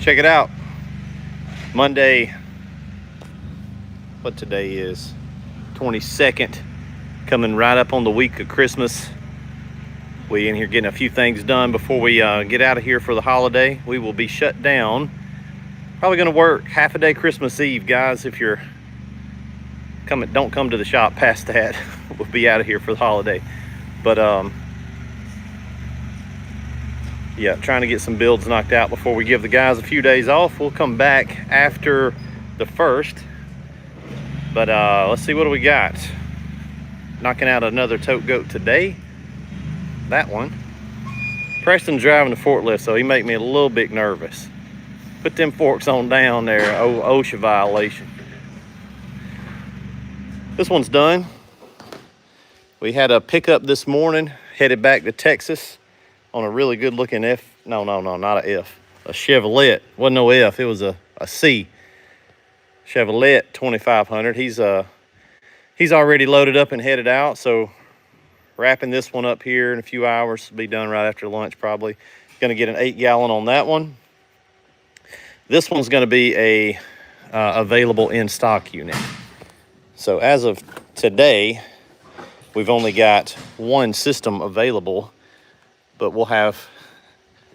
Check it out. Monday, what today is? 22nd, coming right up on the week of Christmas. We in here getting a few things done before we get out of here for the holiday. We will be shut down. Probably gonna work half a day Christmas Eve, guys. If you're coming, don't come to the shop past that. We'll be out of here for the holiday. But yeah, trying to get some builds knocked out before we give the guys a few days off. We'll come back after the 1st. But let's see, what do we got? Knocking out another tote goat today. That one. Preston's driving the forklift, so he make me a little bit nervous. Put them forks on down there. OSHA violation. This one's done. We had a pickup this morning, headed back to Texas on a really good looking not a F. A Chevrolet. Wasn't no F, it was a C. Chevrolet 2500. He's already loaded up and headed out, so wrapping this one up here in a few hours. Be done right after lunch probably. Gonna get an 8-gallon on that one. This one's gonna be a available in stock unit. So as of today, we've only got one system available, but we'll have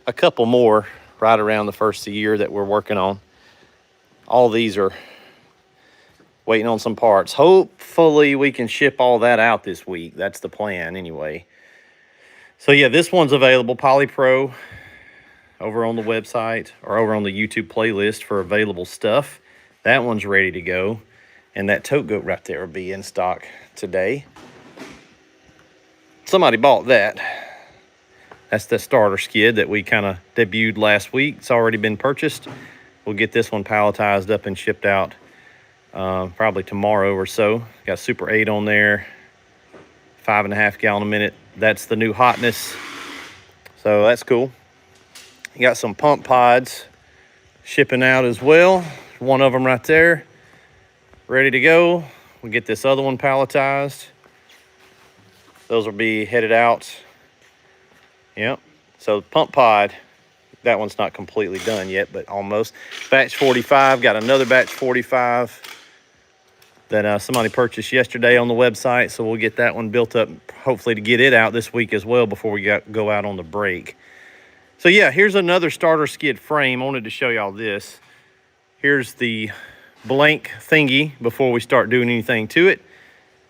a couple more right around the first of the year that we're working on. All these are waiting on some parts. Hopefully we can ship all that out this week. That's the plan anyway. So yeah, this one's available, Polypro, over on the website or over on the YouTube playlist for available stuff. That one's ready to go. And that tote goat right there will be in stock today. Somebody bought that. That's the starter skid that we kind of debuted last week. It's already been purchased. We'll get this one palletized up and shipped out probably tomorrow or so. Got Super 8 on there, 5.5 gallon a minute. That's the new hotness, so that's cool. You got some pump pods shipping out as well. One of them right there, ready to go. We'll get this other one palletized. Those will be headed out. Yep. So pump pod, that one's not completely done yet, but almost. Batch 45, got another batch 45 that somebody purchased yesterday on the website. So we'll get that one built up, hopefully to get it out this week as well before we go out on the break. So yeah, here's another starter skid frame. I wanted to show y'all this. Here's the blank thingy before we start doing anything to it.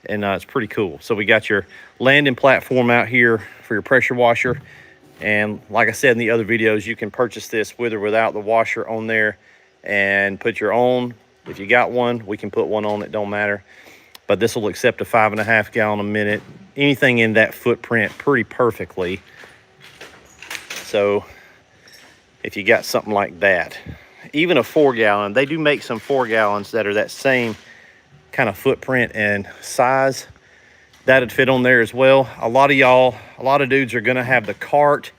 And it's pretty cool. So we got your landing platform out here for your pressure washer. And like I said in the other videos, you can purchase this with or without the washer on there and put your own. If you got one, we can put one on, it don't matter. But this will accept a 5.5 gallon a minute. Anything in that footprint pretty perfectly. So if you got something like that, even a 4 gallon, they do make some 4 gallons that are that same kind of footprint and size. That'd fit on there as well. A lot of dudes are gonna have the cart.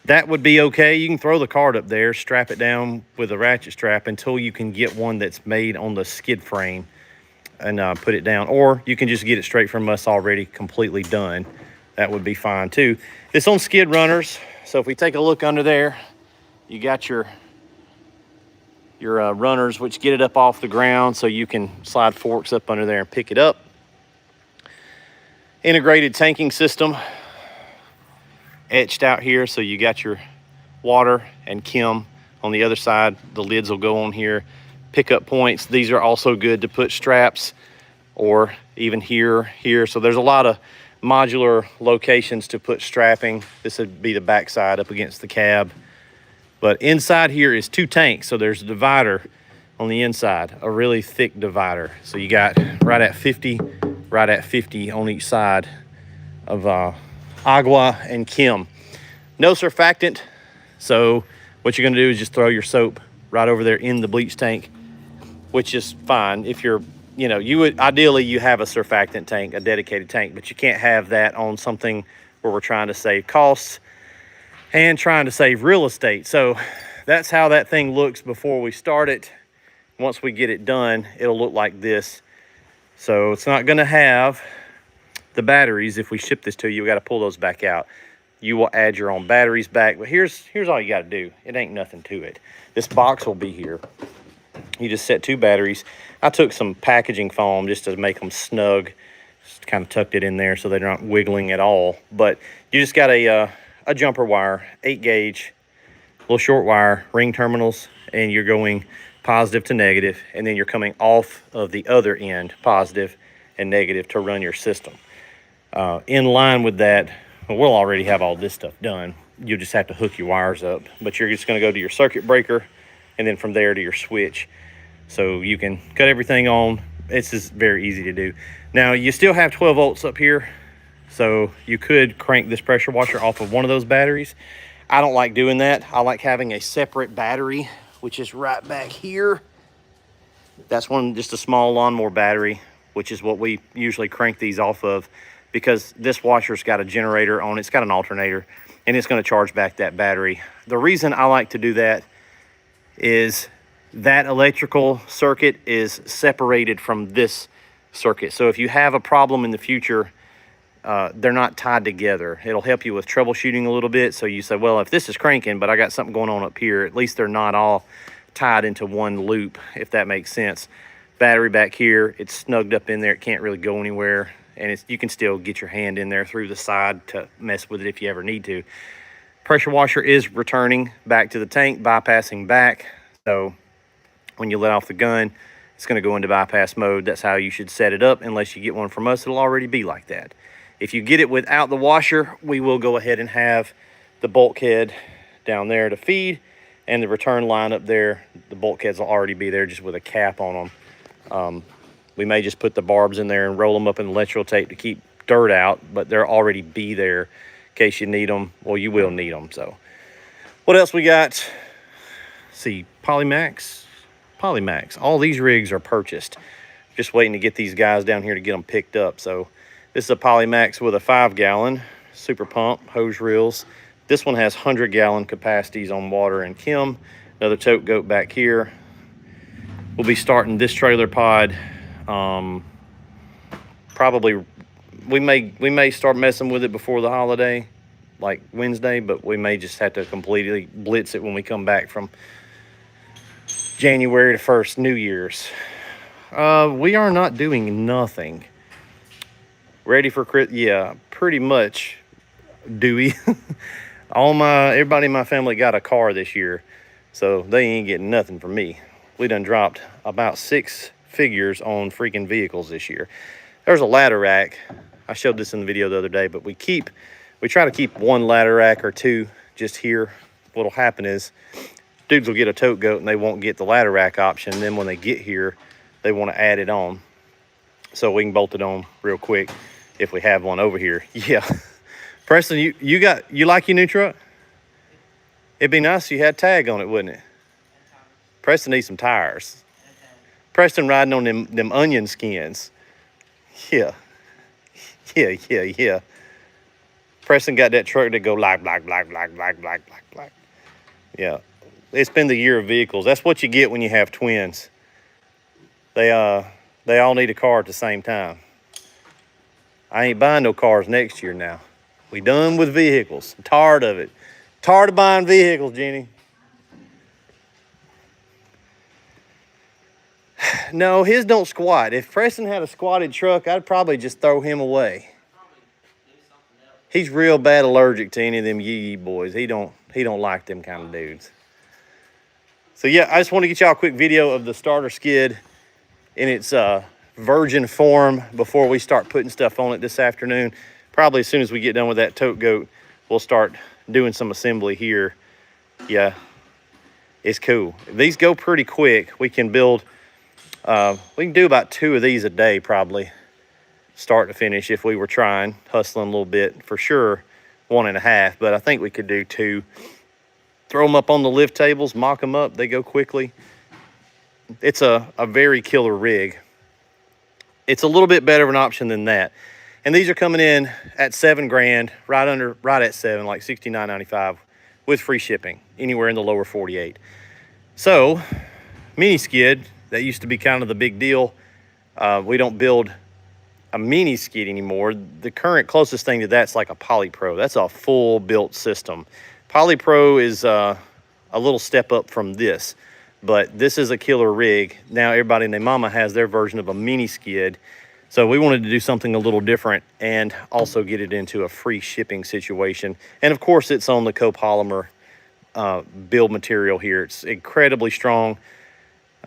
That would be okay. You can throw the cart up there, strap it down with a ratchet strap until you can get one that's made on the skid frame and put it down. Or you can just get it straight from us already completely done. That would be fine too. It's on skid runners. So if we take a look under there, you got your runners, which get it up off the ground so you can slide forks up under there and pick it up. Integrated tanking system etched out here, so you got your water and chem on the other side. The lids will go on here. Pickup points, these are also good to put straps or even here. So there's a lot of modular locations to put strapping. This would be the back side up against the cab. But inside here is 2 tanks, so there's a divider on the inside, a really thick divider. So you got right at 50 on each side of agua and chem. No surfactant, so what you're gonna do is just throw your soap right over there in the bleach tank, which is fine. If you're, you would ideally you have a surfactant tank, a dedicated tank, but you can't have that on something where we're trying to save costs and trying to save real estate. So that's how that thing looks before we start it. Once we get it done, it'll look like this. So it's not gonna have the batteries. If we ship this to you, we gotta pull those back out. you will add your own batteries back. But here's all you got to do. It ain't nothing to it. This box will be here. You just set 2 batteries. I took some packaging foam just to make them snug. Just kind of tucked it in there so they're not wiggling at all. But you just got a jumper wire, 8 gauge, little short wire, ring terminals, and you're going positive to negative, and then you're coming off of the other end, positive and negative, to run your system. In line with that, we'll already have all this stuff done. You just have to hook your wires up, but you're just going to go to your circuit breaker, and then from there to your switch. So you can cut everything on. It's just very easy to do. Now, you still have 12 volts up here, so you could crank this pressure washer off of one of those batteries. I don't like doing that. I like having a separate battery, which is right back here. That's just a small lawnmower battery, which is what we usually crank these off of, because this washer's got a generator on it. It's got an alternator, and it's going to charge back that battery. The reason I like to do that is that electrical circuit is separated from this circuit. So if you have a problem in the future, they're not tied together. It'll help you with troubleshooting a little bit. So you say, well, if this is cranking, but I got something going on up here, at least they're not all tied into one loop, if that makes sense. Battery back here, it's snugged up in there. It can't really go anywhere. And you can still get your hand in there through the side to mess with it if you ever need to. Pressure washer is returning back to the tank, bypassing back. So when you let off the gun, it's going to go into bypass mode. That's how you should set it up. Unless you get one from us, it'll already be like that. If you get it without the washer, we will go ahead and have the bulkhead down there to feed, and the return line up there, the bulkheads will already be there just with a cap on them. We may just put the barbs in there and roll them up in electrical tape to keep dirt out, but they'll already be there in case you need them. Well, you will need them. So what else we got? See, Polymax. All these rigs are purchased. Just waiting to get these guys down here to get them picked up. So this is a Polymax with a 5-gallon super pump, hose reels. This one has 100-gallon capacities on water and chem. Another tote goat back here. We'll be starting this trailer pod. Probably we may start messing with it before the holiday, like Wednesday, but we may just have to completely blitz it when we come back from January to 1st, New Year's. We are not doing nothing. Ready for yeah, pretty much, Dewey. Everybody in my family got a car this year, so they ain't getting nothing from me. We done dropped about 6 figures on freaking vehicles this year. There's a ladder rack. I showed this in the video the other day, but we try to keep 1 ladder rack or 2 just here. What'll happen is dudes will get a tote goat and they won't get the ladder rack option. And then when they get here, they want to add it on. So we can bolt it on real quick if we have one over here. Yeah. Preston, you like your new truck? It'd be nice if you had tag on it, wouldn't it? Preston needs some tires. Preston riding on them onion skins. Yeah. Preston got that truck that go like. Yeah. It's been the year of vehicles. That's what you get when you have twins. They all need a car at the same time. I ain't buying no cars next year now. We done with vehicles. I'm tired of it. Tired of buying vehicles, Jenny. No, his don't squat. If Preston had a squatted truck, I'd probably just throw him away. He's real bad allergic to any of them yee boys. He don't like them kind of dudes. So yeah, I just want to get y'all a quick video of the starter skid in its virgin form before we start putting stuff on it this afternoon. Probably as soon as we get done with that tote goat, we'll start doing some assembly here. Yeah, it's cool. These go pretty quick. We can build, we can do about 2 of these a day probably, start to finish, if we were trying, hustling a little bit. For sure, 1.5, but I think we could do 2. Throw them up on the lift tables, mock them up, they go quickly. It's a very killer rig. It's a little bit better of an option than that. And these are coming in at $7,000, right at 7, like $69.95 with free shipping anywhere in the lower 48. So, mini skid, that used to be kind of the big deal. We don't build a mini skid anymore. The current closest thing to that's like a Polypro. That's a full built system. Polypro is a little step up from this, but this is a killer rig. Now everybody and their mama has their version of a mini skid. So we wanted to do something a little different and also get it into a free shipping situation. And of course it's on the copolymer build material here. It's incredibly strong.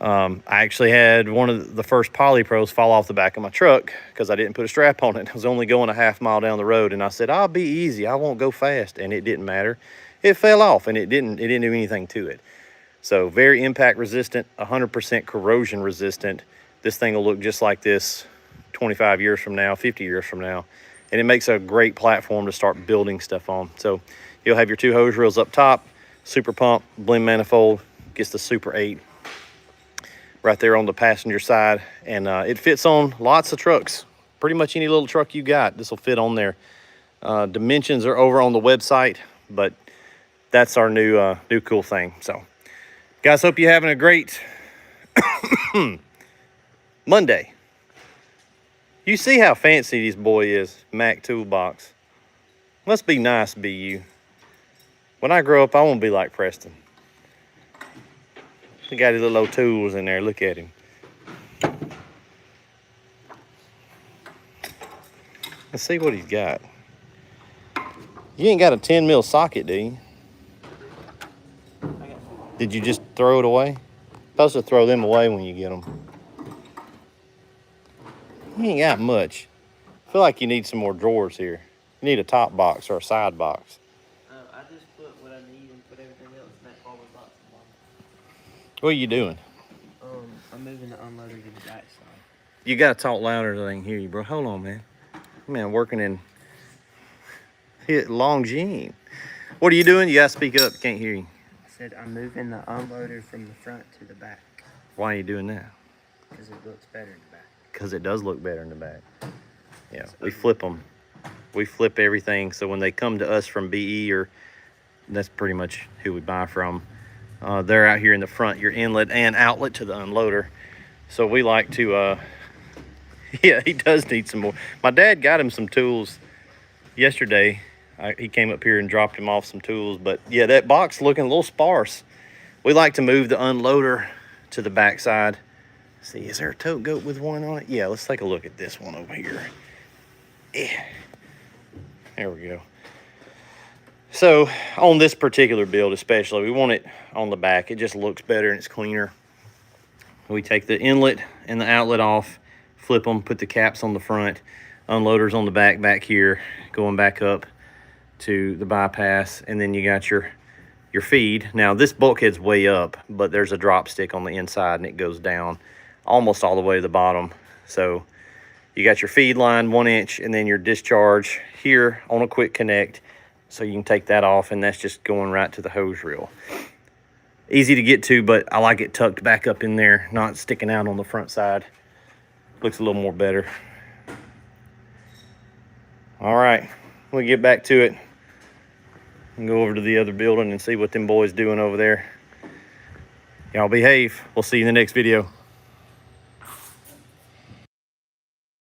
I actually had one of the first Polypros fall off the back of my truck because I didn't put a strap on it. I was only going a half mile down the road, and I said, I'll be easy, I won't go fast. And it didn't matter. It fell off, and it didn't do anything to it. So very impact resistant, 100% corrosion resistant. This thing will look just like this 25 years from now, 50 years from now. And it makes a great platform to start building stuff on. So you'll have your 2 hose reels up top, super pump, blend manifold, gets the Super 8 right there on the passenger side. And it fits on lots of trucks. Pretty much any little truck you got, this will fit on there. Dimensions are over on the website, but that's our new cool thing. So guys, hope you're having a great Monday. You see how fancy this boy is, Mac Toolbox. Must be nice to be you. When I grow up, I want to be like Preston. He got his little old tools in there. Look at him. Let's see what he's got. You ain't got a 10 mil socket, do you? Did you just throw it away? Supposed to throw them away when you get them. You ain't got much. I feel like you need some more drawers here. You need a top box or a side box. I just put what I need and put everything else in that cardboard box. What are you doing? I'm moving the unloader to the back side. You gotta talk louder so they can hear you, bro. Hold on, man. Man, working in Longines. What are you doing? You gotta speak up. Can't hear you. I said I'm moving the unloader from the front to the back. Why are you doing that? Because it looks better in the back. Because it does look better in the back. Yeah, we flip them. We flip everything. So when they come to us from BE, or that's pretty much who we buy from, they're out here in the front, your inlet and outlet to the unloader. So we like to, yeah, he does need some more. My dad got him some tools yesterday. He came up here and dropped him off some tools. But yeah, that box looking a little sparse. We like to move the unloader to the back side. See, is there a tote goat with one on it? Yeah, let's take a look at this one over here. Yeah. There we go. So on this particular build especially, we want it on the back. It just looks better and it's cleaner. We take the inlet and the outlet off, flip them, put the caps on the front, unloaders on the back here, going back up to the bypass, and then you got your feed. Now this bulkhead's way up, but there's a drop stick on the inside and it goes down almost all the way to the bottom. So you got your feed line 1 inch, and then your discharge here on a quick connect. So you can take that off, and that's just going right to the hose reel. Easy to get to, but I like it tucked back up in there, not sticking out on the front side. Looks a little more better. All right, we'll get back to it and go over to the other building and see what them boys doing over there. Y'all behave. We'll see you in the next video.